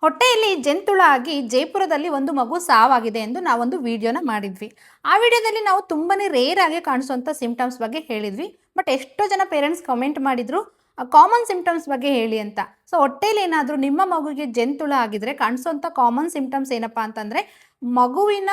ಹೊಟ್ಟೆಯಲ್ಲಿ ಜಂತುಳ ಆಗಿ ಜೈಪುರದಲ್ಲಿ ಒಂದು ಮಗು ಸಾವಾಗಿದೆ ಎಂದು ನಾವೊಂದು ವಿಡಿಯೋನ ಮಾಡಿದ್ವಿ. ಆ ವಿಡಿಯೋದಲ್ಲಿ ನಾವು ತುಂಬಾನೇ ರೇರ್ ಆಗಿ ಕಾಣಿಸುವಂಥ ಸಿಂಪ್ಟಮ್ಸ್ ಬಗ್ಗೆ ಹೇಳಿದ್ವಿ. ಬಟ್ ಎಷ್ಟೋ ಜನ ಪೇರೆಂಟ್ಸ್ ಕಮೆಂಟ್ ಮಾಡಿದ್ರು ಕಾಮನ್ ಸಿಂಪ್ಟಮ್ಸ್ ಬಗ್ಗೆ ಹೇಳಿ ಅಂತ. ಸೊ ಹೊಟ್ಟೆಯಲ್ಲಿ ಏನಾದರೂ ನಿಮ್ಮ ಮಗುವಿಗೆ ಜಂತುಳ ಆಗಿದ್ರೆ ಕಾಣಿಸುವಂಥ ಕಾಮನ್ ಸಿಂಪ್ಟಮ್ಸ್ ಏನಪ್ಪಾ ಅಂತಂದರೆ ಮಗುವಿನ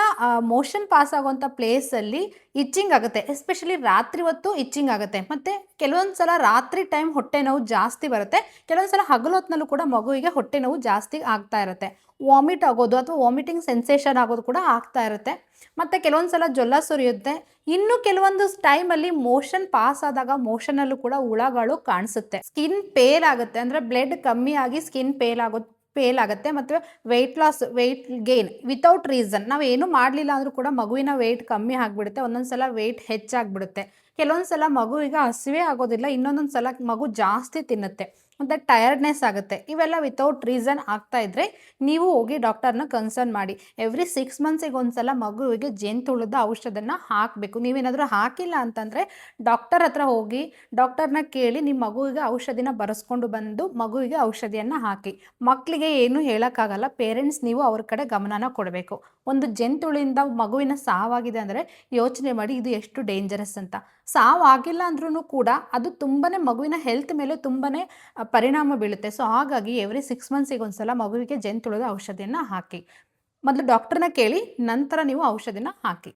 ಮೋಷನ್ ಪಾಸ್ ಆಗುವಂಥ ಪ್ಲೇಸಲ್ಲಿ ಇಚ್ಚಿಂಗ್ ಆಗುತ್ತೆ. ಎಸ್ಪೆಷಲಿ ರಾತ್ರಿ ಹೊತ್ತು ಇಚ್ಚಿಂಗ್ ಆಗುತ್ತೆ. ಮತ್ತು ಕೆಲವೊಂದು ಸಲ ರಾತ್ರಿ ಟೈಮ್ ಹೊಟ್ಟೆ ನೋವು ಜಾಸ್ತಿ ಬರುತ್ತೆ. ಕೆಲವೊಂದು ಸಲ ಹಗಲು ಹೊತ್ತಿನಲ್ಲೂ ಕೂಡ ಮಗುವಿಗೆ ಹೊಟ್ಟೆ ನೋವು ಜಾಸ್ತಿ ಆಗ್ತಾ ಇರುತ್ತೆ. ವಾಮಿಟ್ ಆಗೋದು ಅಥವಾ ವಾಮಿಟಿಂಗ್ ಸೆನ್ಸೇಷನ್ ಆಗೋದು ಕೂಡ ಆಗ್ತಾ ಇರುತ್ತೆ. ಮತ್ತು ಕೆಲವೊಂದು ಸಲ ಜೊಲ್ಲ ಸುರಿಯುತ್ತೆ. ಇನ್ನು ಕೆಲವೊಂದು ಟೈಮಲ್ಲಿ ಮೋಷನ್ ಪಾಸ್ ಆದಾಗ ಮೋಷನಲ್ಲೂ ಕೂಡ ಹುಳಗಳು ಕಾಣಿಸುತ್ತೆ. ಸ್ಕಿನ್ ಪೇಲ್ ಆಗುತ್ತೆ, ಅಂದರೆ ಬ್ಲಡ್ ಕಮ್ಮಿ ಆಗಿ ಸ್ಕಿನ್ ಪೇಲ್ ಆಗುತ್ತೆ. ಮತ್ತು ವೆಯ್ಟ್ ಗೇನ್ ವಿತೌಟ್ ರೀಸನ್ ನಾವು ಏನು ಮಾಡಲಿಲ್ಲ ಅಂದರೂ ಕೂಡ ಮಗುವಿನ ವೆಯ್ಟ್ ಕಮ್ಮಿ ಆಗಿಬಿಡುತ್ತೆ. ಒಂದೊಂದು ಸಲ ವೆಯ್ಟ್ ಹೆಚ್ಚಾಗಿಬಿಡುತ್ತೆ. ಕೆಲವೊಂದು ಸಲ ಮಗುವಿಗೆ ಹಸಿವೆ ಆಗೋದಿಲ್ಲ, ಇನ್ನೊಂದೊಂದು ಸಲ ಮಗು ಜಾಸ್ತಿ ತಿನ್ನುತ್ತೆ. ಮತ್ತು ಟಯರ್ಡ್ನೆಸ್ ಆಗುತ್ತೆ. ಇವೆಲ್ಲ ವಿತೌಟ್ ರೀಸನ್ ಆಗ್ತಾ ಇದ್ದರೆ ನೀವು ಹೋಗಿ ಡಾಕ್ಟರ್ನ ಕನ್ಸರ್ನ್ ಮಾಡಿ. ಎವ್ರಿ 6 ಮಂತ್ಸಿಗೆ ಒಂದು ಸಲ ಮಗುವಿಗೆ ಜೇನುತುಳದ ಔಷಧನ ಹಾಕಬೇಕು. ನೀವೇನಾದರೂ ಹಾಕಿಲ್ಲ ಅಂತಂದರೆ ಡಾಕ್ಟರ್ ಹತ್ರ ಹೋಗಿ ಡಾಕ್ಟರ್ನ ಕೇಳಿ ನಿಮ್ಮ ಮಗುವಿಗೆ ಔಷಧಿನ ಬರೆಸ್ಕೊಂಡು ಬಂದು ಮಗುವಿಗೆ ಔಷಧಿಯನ್ನು ಹಾಕಿ. ಮಕ್ಕಳಿಗೆ ಏನು ಹೇಳೋಕ್ಕಾಗಲ್ಲ, ಪೇರೆಂಟ್ಸ್ ನೀವು ಅವ್ರ ಕಡೆ ಗಮನನ ಕೊಡಬೇಕು. ಒಂದು ಜಂತುಳಿಂದ ಮಗುವಿನ ಸಾವಾಗಿದೆ ಅಂದರೆ ಯೋಚನೆ ಮಾಡಿ ಇದು ಎಷ್ಟು ಡೇಂಜರಸ್ ಅಂತ. ಸಾವಾಗಿಲ್ಲ ಅಂದ್ರೂ ಕೂಡ ಅದು ತುಂಬಾ ಮಗುವಿನ ಹೆಲ್ತ್ ಮೇಲೆ ತುಂಬಾ ಪರಿಣಾಮ ಬೀಳುತ್ತೆ. ಸೊ ಹಾಗಾಗಿ ಎವ್ರಿ 6 ಮಂತ್ಸಿಗೆ ಒಂದು ಸಲ ಮಗುವಿಗೆ ಜೇನುತುಳದ ಔಷಧಿಯನ್ನು ಹಾಕಿ. ಮೊದಲು ಡಾಕ್ಟರ್ನ ಕೇಳಿ ನಂತರ ನೀವು ಔಷಧಿನ ಹಾಕಿ.